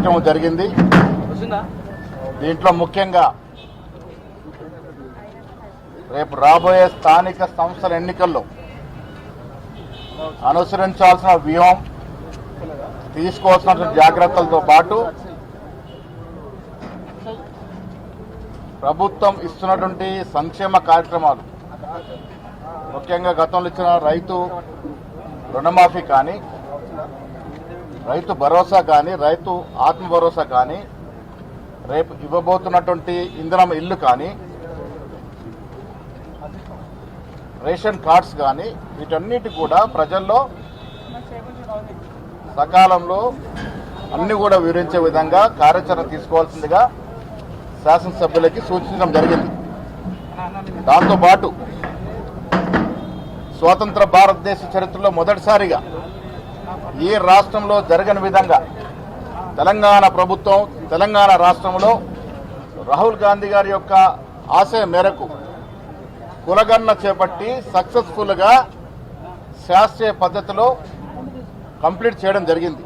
కార్యక్రమం జరిగింది. దీంట్లో ముఖ్యంగా రేపు రాబోయే స్థానిక సంస్థల ఎన్నికల్లో అనుసరించాల్సిన వ్యూహం, తీసుకోవాల్సిన జాగ్రత్తలతో పాటు ప్రభుత్వం ఇస్తున్నటువంటి సంక్షేమ కార్యక్రమాలు, ముఖ్యంగా గతంలో ఇచ్చిన రైతు రుణమాఫీ కానీ, రైతు భరోసా కానీ, రైతు ఆత్మ భరోసా కానీ, రేపు ఇవ్వబోతున్నటువంటి ఇంధనం ఇల్లు కానీ, రేషన్ కార్డ్స్ కానీ, వీటన్నిటి కూడా ప్రజల్లో సకాలంలో అన్ని కూడా వివరించే విధంగా కార్యాచరణ తీసుకోవాల్సిందిగా శాసనసభ్యులకి సూచించడం జరిగింది. దాంతోపాటు స్వతంత్ర భారతదేశ చరిత్రలో మొదటిసారిగా ఏ రాష్ట్రంలో జరగని విధంగా తెలంగాణ ప్రభుత్వం, తెలంగాణ రాష్ట్రంలో రాహుల్ గాంధీ గారి యొక్క ఆశయం మేరకు కులగణన చేపట్టి సక్సెస్ఫుల్గా శాస్త్రీయ పద్ధతిలో కంప్లీట్ చేయడం జరిగింది.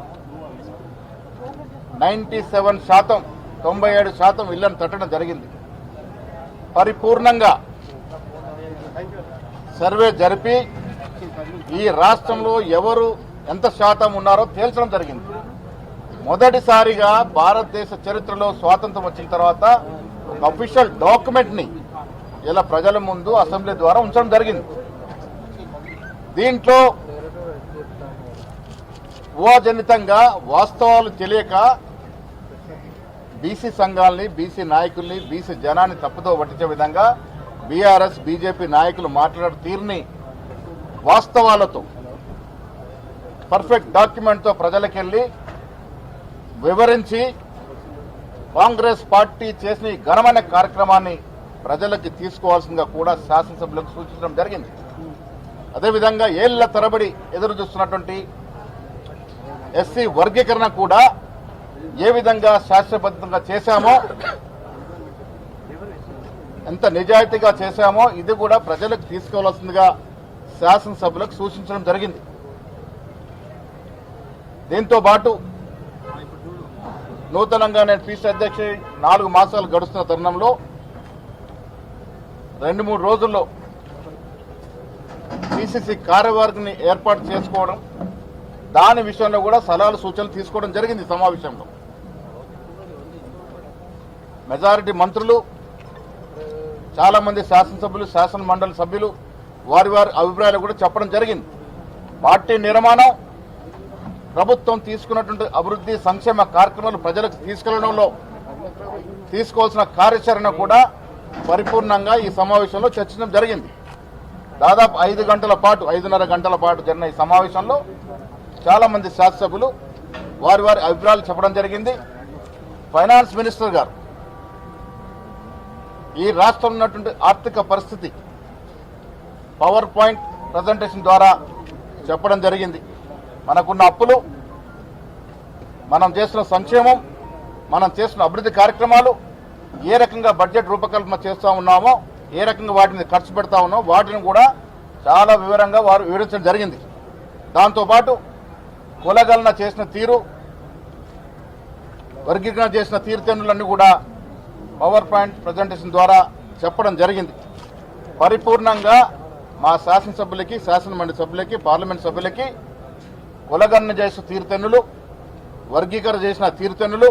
97%, 97% ఇళ్లను తట్టడం జరిగింది. పరిపూర్ణంగా సర్వే జరిపి ఈ రాష్ట్రంలో ఎవరు ఎంత శాతం ఉన్నారో తేల్చడం జరిగింది. మొదటిసారిగా భారతదేశ చరిత్రలో స్వాతంత్రం వచ్చిన తర్వాత ఒక అఫీషియల్ డాక్యుమెంట్ని ఇలా ప్రజల ముందు అసెంబ్లీ ద్వారా ఉంచడం జరిగింది. దీంట్లో ఊహాజనితంగా వాస్తవాలు తెలియక బీసీ సంఘాలని, బీసీ నాయకుల్ని, బీసీ జనాన్ని తప్పుదో పట్టించే విధంగా బీఆర్ఎస్, బీజేపీ నాయకులు మాట్లాడే తీరుని వాస్తవాలతో, పర్ఫెక్ట్ డాక్యుమెంట్తో ప్రజలకెళ్ళి వివరించి కాంగ్రెస్ పార్టీ చేసిన ఈ ఘనమైన కార్యక్రమాన్ని ప్రజలకి తీసుకోవాల్సిందిగా కూడా శాసనసభ్యులకు సూచించడం జరిగింది. అదేవిధంగా ఏళ్ల తరబడి ఎదురు చూస్తున్నటువంటి ఎస్సీ వర్గీకరణ కూడా ఏ విధంగా శాస్త్రబద్ధంగా చేశామో, ఎంత నిజాయితీగా చేశామో ఇది కూడా ప్రజలకు తీసుకోవాల్సిందిగా శాసనసభ్యులకు సూచించడం జరిగింది. దీంతో పాటు నూతనంగా నేను పీసీ అధ్యక్షుడు 4 మాసాలు గడుస్తున్న తరుణంలో 2-3 రోజుల్లో పీసీసీ కార్యవర్గాన్ని ఏర్పాటు చేసుకోవడం, దాని విషయంలో కూడా సలహాలు, సూచనలు తీసుకోవడం జరిగింది. సమావేశంలో మెజారిటీ మంత్రులు, చాలా మంది శాసనసభ్యులు, శాసన మండలి సభ్యులు వారి వారి అభిప్రాయాలు కూడా చెప్పడం జరిగింది. పార్టీ నిర్మాణం, ప్రభుత్వం తీసుకున్నటువంటి అభివృద్ధి సంక్షేమ కార్యక్రమాలు ప్రజలకు తీసుకెళ్లడంలో తీసుకోవాల్సిన కార్యాచరణ కూడా పరిపూర్ణంగా ఈ సమావేశంలో చర్చించడం జరిగింది. దాదాపు 5.5 గంటల పాటు జరిగిన ఈ సమావేశంలో చాలా మంది శాసనసభ్యులు వారి వారి అభిప్రాయాలు చెప్పడం జరిగింది. ఫైనాన్స్ మినిస్టర్ గారు ఈ రాష్ట్రంలో ఉన్నటువంటి ఆర్థిక పరిస్థితి పవర్ పాయింట్ ప్రజెంటేషన్ ద్వారా చెప్పడం జరిగింది. మనకున్న అప్పులు, మనం చేస్తున్న సంక్షేమం, మనం చేస్తున్న అభివృద్ధి కార్యక్రమాలు, ఏ రకంగా బడ్జెట్ రూపకల్పన చేస్తూ ఉన్నామో, ఏ రకంగా వాటిని ఖర్చు పెడతా ఉన్నామో వాటిని కూడా చాలా వివరంగా వారు వివరించడం జరిగింది. దాంతోపాటు కులగణన చేసిన తీరు, వర్గీకరణ చేసిన తీరుతెన్నులన్నీ కూడా పవర్ పాయింట్ ప్రజెంటేషన్ ద్వారా చెప్పడం జరిగింది. పరిపూర్ణంగా మా శాసనసభ్యులకి, శాసనమండలి సభ్యులకి, పార్లమెంట్ సభ్యులకి కులగణన చేసిన తీరుతెన్నులు, వర్గీకరణ చేసిన తీరుతెన్నులు,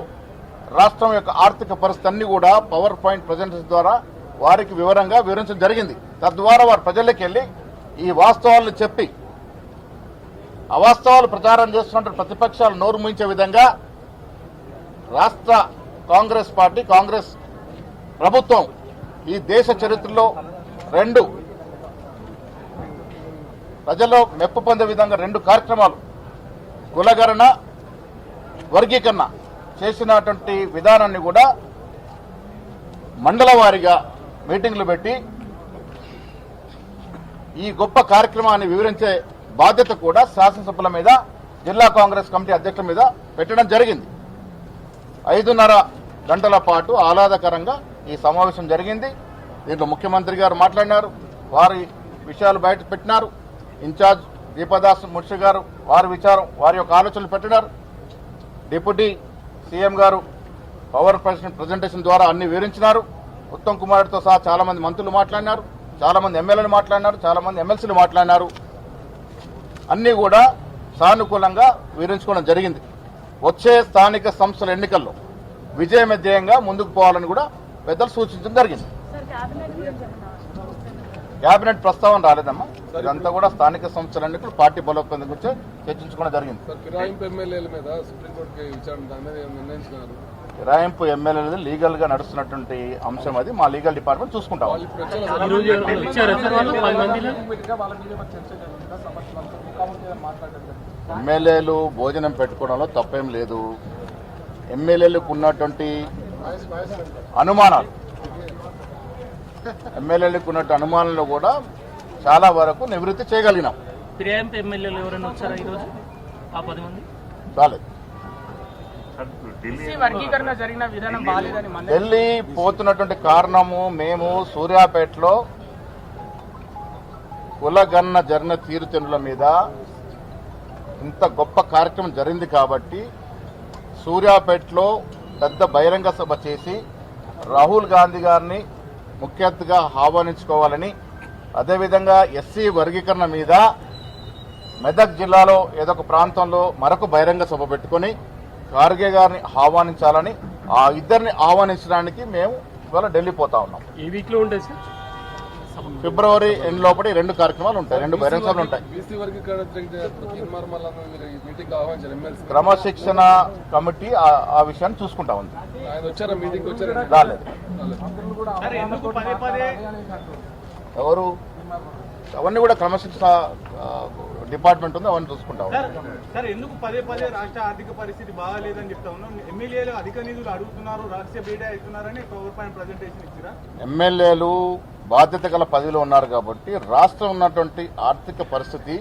రాష్ట్రం యొక్క ఆర్థిక పరిస్థితి అన్ని కూడా పవర్ పాయింట్ ప్రజెంటేషన్ ద్వారా వారికి వివరంగా వివరించడం జరిగింది. తద్వారా వారు ప్రజల్లోకి వెళ్ళి ఈ వాస్తవాలను చెప్పి అవాస్తవాలు ప్రచారం చేస్తున్న ప్రతిపక్షాలు నోరు మూయించే విధంగా రాష్ట్ర కాంగ్రెస్ పార్టీ, కాంగ్రెస్ ప్రభుత్వం ఈ దేశ చరిత్రలో 2 ప్రజల్లో మెప్పు పొందే విధంగా 2 కార్యక్రమాలు, కులగణన, వర్గీకరణ చేసినటువంటి విధానాన్ని కూడా మండల వారీగా మీటింగ్లు పెట్టి ఈ గొప్ప కార్యక్రమాన్ని వివరించే బాధ్యత కూడా శాసనసభ్యుల మీద, జిల్లా కాంగ్రెస్ కమిటీ అధ్యక్షుల మీద పెట్టడం జరిగింది. 5.5 గంటల పాటు ఆహ్లాదకరంగా ఈ సమావేశం జరిగింది. దీంట్లో ముఖ్యమంత్రి గారు మాట్లాడినారు, వారి విషయాలు బయట పెట్టినారు. ఇన్ఛార్జ్ దీపదాస్ మున్షి గారు వారి విచారం, వారి యొక్క ఆలోచనలు పెట్టినారు. డిప్యూటీ సీఎం గారు పవర్ ప్రజెంటేషన్ ద్వారా అన్ని వివరించినారు. ఉత్తమ్ కుమార్ రెడ్డితో సహా చాలా మంది మంత్రులు మాట్లాడినారు, చాలా మంది ఎమ్మెల్యేలు మాట్లాడినారు, చాలా మంది ఎమ్మెల్సీలు మాట్లాడినారు. అన్నీ కూడా సానుకూలంగా వివరించుకోవడం జరిగింది. వచ్చే స్థానిక సంస్థల ఎన్నికల్లో విజయమే ధ్యేయంగా ముందుకు పోవాలని కూడా పెద్దలు సూచించడం జరిగింది. కేబినెట్ ప్రస్తావన రాలేదమ్మా. ఇదంతా కూడా స్థానిక సంస్థల ఎన్నికలు పార్టీ బలోపేతం గురించి చర్చించుకోవడం జరిగింది. ఫిరాయింపు ఎమ్మెల్యేలు లీగల్ గా నడుస్తున్నటువంటి అంశం, అది మా లీగల్ డిపార్ట్మెంట్ చూసుకుంటాం. ఎమ్మెల్యేలు భోజనం పెట్టుకోవడంలో తప్పేం లేదు. ఎమ్మెల్యేలకు ఉన్నటువంటి అనుమానాలు, ఎమ్మెల్యేలకు ఉన్నటువంటి అనుమానాలు కూడా చాలా వరకు నివృత్తి చేయగలిగినాం. ఫిరాయింపు ఎమ్మెల్యేలు ఎవరైనా వచ్చారా ఈరోజు? ఆ 10 మంది రాలేదు. వర్గీకరణ జరిగిన విధానం బాలేదని ఢిల్లీ పోతున్నటువంటి కారణము, మేము సూర్యాపేటలో కులగన్న జరిగిన తీరుతెన్నుల మీద ఇంత గొప్ప కార్యక్రమం జరిగింది కాబట్టి సూర్యాపేటలో పెద్ద బహిరంగ సభ చేసి రాహుల్ గాంధీ గారిని ముఖ్య అతిథిగా ఆహ్వానించుకోవాలని, అదేవిధంగా ఎస్సీ వర్గీకరణ మీద మెదక్ జిల్లాలో ఏదో ఒక ప్రాంతంలో మరొక బహిరంగ సభ పెట్టుకొని ఖార్గే గారిని ఆహ్వానించాలని, ఆ ఇద్దరిని ఆహ్వానించడానికి మేము ఇవాళ ఢిల్లీ పోతా ఉన్నాం. ఈ వీక్ లో ఉంటాయి సార్. ఫిబ్రవరి ఎండ్ లోపల 2 కార్యక్రమాలు ఉంటాయి, 2 బహిరంగ సభలు ఉంటాయి. క్రమశిక్షణ కమిటీ ఆ విషయాన్ని చూసుకుంటా ఉంది. రాలేదు. ఎవరు? అవన్నీ కూడా క్రమశిక్షణ డిపార్ట్మెంట్ ఉంది, అవన్నీ చూసుకుంటా ఉన్నాం. సార్, ఎందుకు పదే రాష్ట్ర ఆర్థిక పరిస్థితి బాగాలేదని చెప్తా ఉన్నాం? ఎమ్మెల్యేలు అధిక నిధులు అడుగుతున్నారు, రహస్య బీటా అవుతున్నారని పవర్ పాయింట్ ప్రజెంటేషన్ ఇచ్చిరా? ఎమ్మెల్యేలు బాధ్యత గల పదవిలో ఉన్నారు కాబట్టి రాష్ట్రం ఉన్నటువంటి ఆర్థిక పరిస్థితి,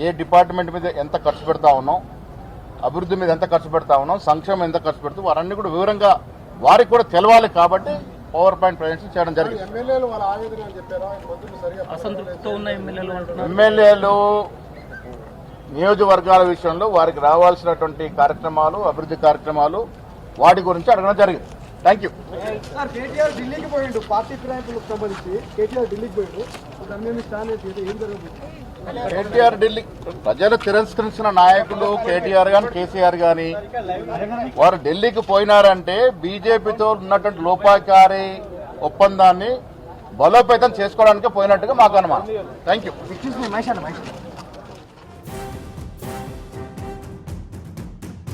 ఏ డిపార్ట్మెంట్ మీద ఎంత ఖర్చు పెడతా ఉన్నాం, అభివృద్ధి మీద ఎంత ఖర్చు పెడతా ఉన్నాం, సంక్షేమం ఎంత ఖర్చు పెడుతూ వారన్నీ కూడా వివరంగా వారికి కూడా తెలవాలి కాబట్టి పవర్ పాయింట్ ప్రజెంటేషన్ చేయడం జరిగింది. అసంతృప్తితో ఉన్న ఎమ్మెల్యేలు నియోజకవర్గాల విషయంలో వారికి రావాల్సినటువంటి కార్యక్రమాలు, అభివృద్ధి కార్యక్రమాలు, వాటి గురించి అడగడం జరిగింది. Thank you. కేటీఆర్ ఢిల్లీకి పోయిండు, పార్టీ ఫిరాయింపులకు సంబంధించి కేటీఆర్ ఢిల్లీకి పోయిండు. కేటీఆర్ ఢిల్లీ ప్రజలు తిరస్కరించిన నాయకులు కేటీఆర్ గాని కేసీఆర్ గాని వారు ఢిల్లీకి పోయినారంటే బీజేపీతో ఉన్నటువంటి లోపాకారి ఒప్పందాన్ని బలోపేతం చేసుకోవడానికి పోయినట్టుగా మాకు అనుమానం. Thank you.